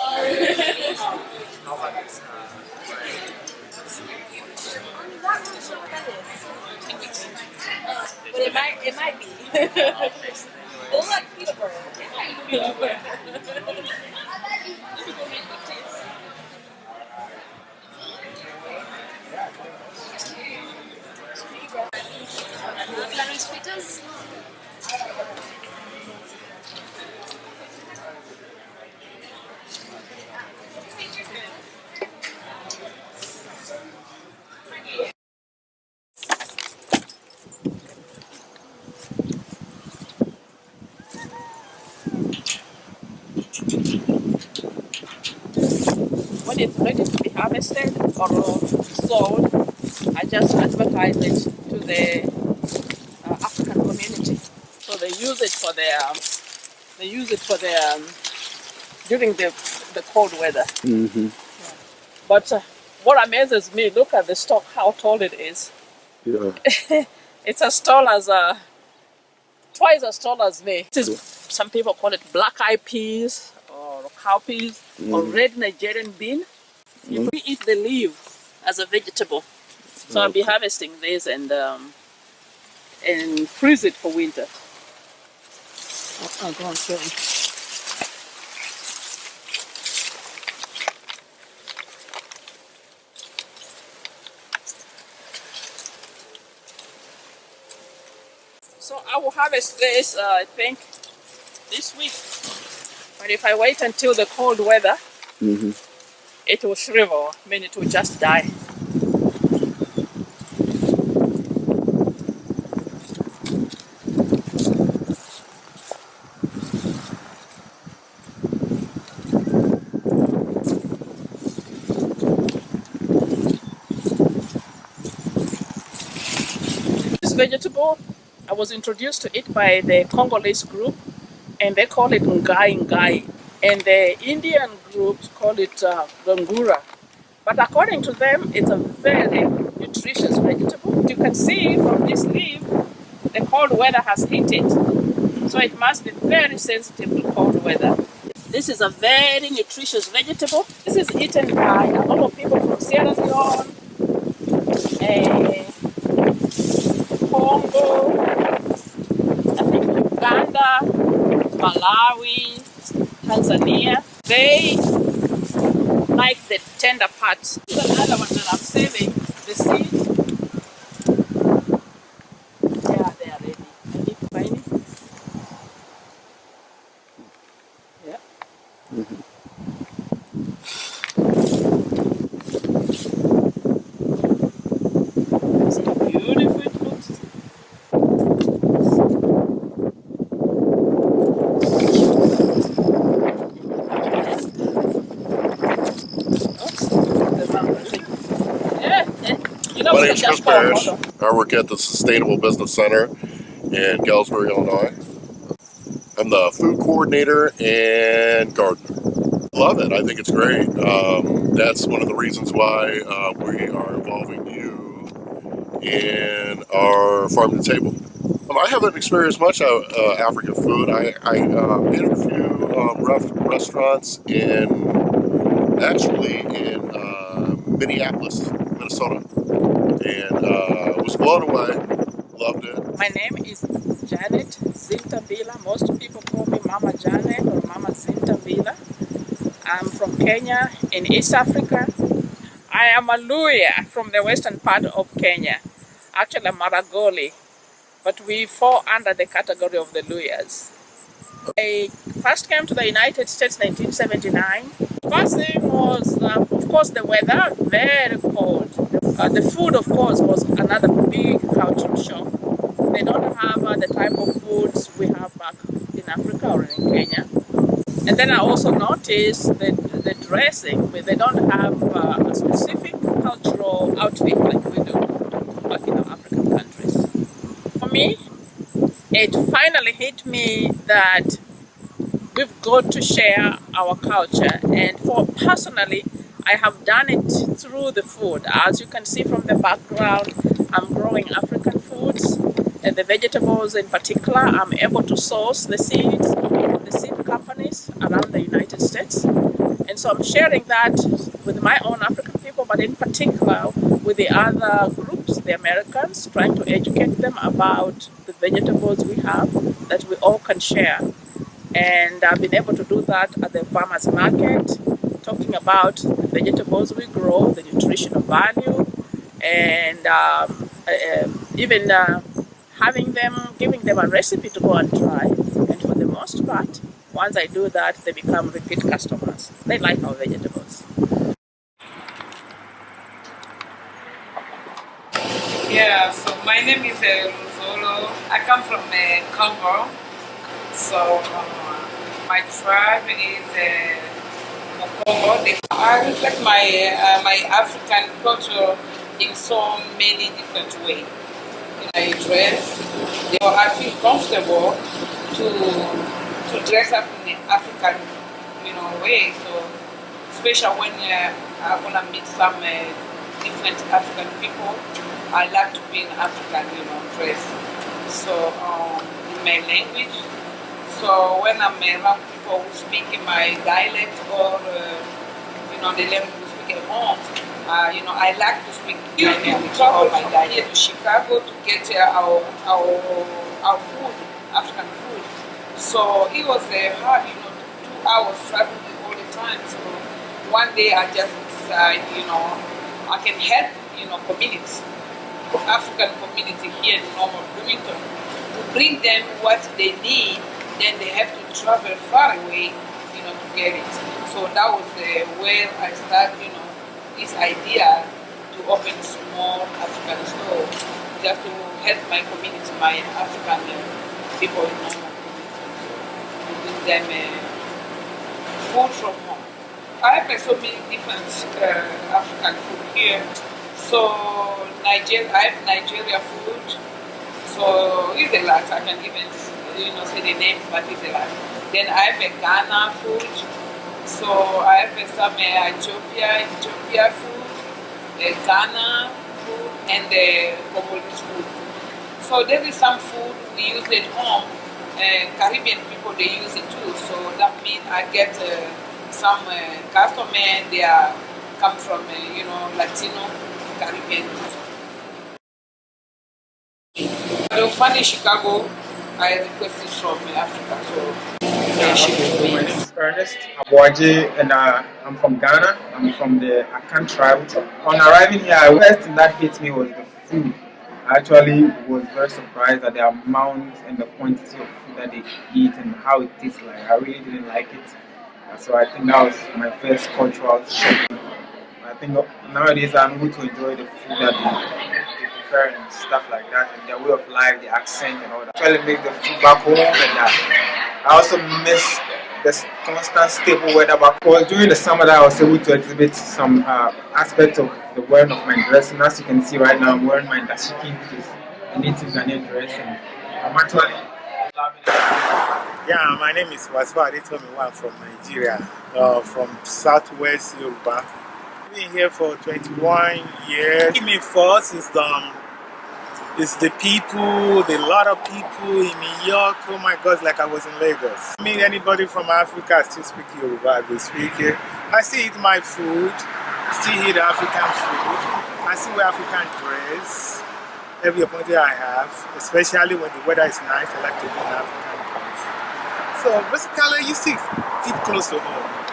not really sure what that is. But it might be. It looks like Peterborough. Peterborough. Clarice fritters. When it's ready to be harvested or sold, I just advertise it to the African community. So they use it for their during the cold weather. Mm-hmm. But what amazes me, look at the stalk, how tall it is. Yeah. It's as tall as twice as tall as me. Some people call it black-eyed peas or cowpeas or red Nigerian bean. We eat the leaf as a vegetable. So I'll be harvesting this and freeze it for winter. I'll go and show you. So I will harvest this, I think, this week. But if I wait until the cold weather, it will shrivel. I mean, it will just die. This vegetable, I was introduced to it by the Congolese group, and they call it ngai ngai. And the Indian groups call it gangura. But according to them, it's a very nutritious vegetable. You can see from this leaf, the cold weather has hit it. So it must be very sensitive to cold weather. This is a very nutritious vegetable. This is eaten by a lot of people from Sierra Leone, Congo, I think Uganda, Malawi, Tanzania. They like the tender parts. This is another one that I'm saving, the seeds. Yeah, they are ready. I need to find it. Yeah. See how beautiful it looks. My name's Chris Parrish. I work at the Sustainable Business Center in Galesburg, Illinois. I'm the food coordinator and gardener. Love it. I think it's great. That's one of the reasons why we are involving you in our farm to table. I haven't experienced much African food. I ate a few restaurants in Minneapolis, Minnesota, and was blown away. Loved it. My name is Janet Zintambila. Most people call me Mama Janet or Mama Zintambila. I'm from Kenya in East Africa. I am a Luya from the western part of Kenya. Actually, I'm Maragoli, but we fall under the category of the Luyas. I first came to the United States in 1979. First thing was, of course, the weather, very cold. The food, of course, was another big cultural shock. They don't have the type of foods we have back in Africa or in Kenya. And then I also noticed that the dressing, they don't have a specific cultural outfit like we do back in our African countries. For me, it finally hit me that we've got to share our culture. And for personally, I have done it through the food. As you can see from the background, I'm growing African foods and the vegetables in particular. I'm able to source the seeds from the seed companies around the United States. And And so I'm sharing that with my own African people, but in particular with the other groups, the Americans, trying to educate them about the vegetables we have that we all can share. And I've been able to do that at the farmers market, talking about the vegetables we grow, the nutritional value, and even giving them a recipe to go and try. And for the most part, once I do that, they become repeat customers. They like our vegetables. Yeah, so my name is Luzolo. I come from Congo. So my tribe is Mokongo. I reflect my African culture in so many different ways. I dress, I feel comfortable to dress up in the African, way. So, especially when I wanna meet some different African people, I like to be in African, dress. So, in my language. So when I'm around people who speak in my dialect or, the language we speak at home, I like to speak my language or my dialect. Here to Chicago to get our food, African food. So it was hard, 2 hours traveling all the time. So one day I just decided, I can help, communities, African community here in Normal Bloomington, to bring them what they need. Then they have to travel far away, to get it. So that was where I started, this idea to open small African stores, just to help my community, my African people in Normal Bloomington, so to bring them food from home. I have so many different African food here. So I have Nigeria food. So it's a lot. I can even say the names, but it's a lot. Then I have a Ghana food. So I have some Ethiopia food, Ghana food, and the Congolese food. So there is some food we use at home. Caribbean people, they use it too. So that means I get some customers, they come from, Latino, Caribbean. I find in Chicago, I requested from Africa, so they ship to me. My name is Ernest Abuaje, and I'm from Ghana. I'm from the Akan tribe. On arriving here, the first thing that hit me was the food. I actually was very surprised at the amount and the quantity of food that they eat and how it tastes like. I really didn't like it. So I think that was my first cultural shock. I think nowadays I'm able to enjoy the food that they prepare and stuff like that, and their way of life, the accent and all that. I try to make the food back home, and I also miss the constant stable weather back. Because during the summer that I was able to exhibit some aspects of the wearing of my dress, and as you can see right now, I'm wearing my dashiki, which is a native Ghanaian dress, and I'm actually loving it. Yeah, my name is Waswa Adetomiwa from Nigeria, from Southwest Yoruba. I've been here for 21 years. What me first is the people, the lot of people in New York. Oh my God, like I was in Lagos. I mean, anybody from Africa, I still speak Yoruba, I will speak it. I still eat my food, still eat African food. I still wear African dress every opportunity I have, especially when the weather is nice. I like to be in African dress. So basically, you still keep close to home.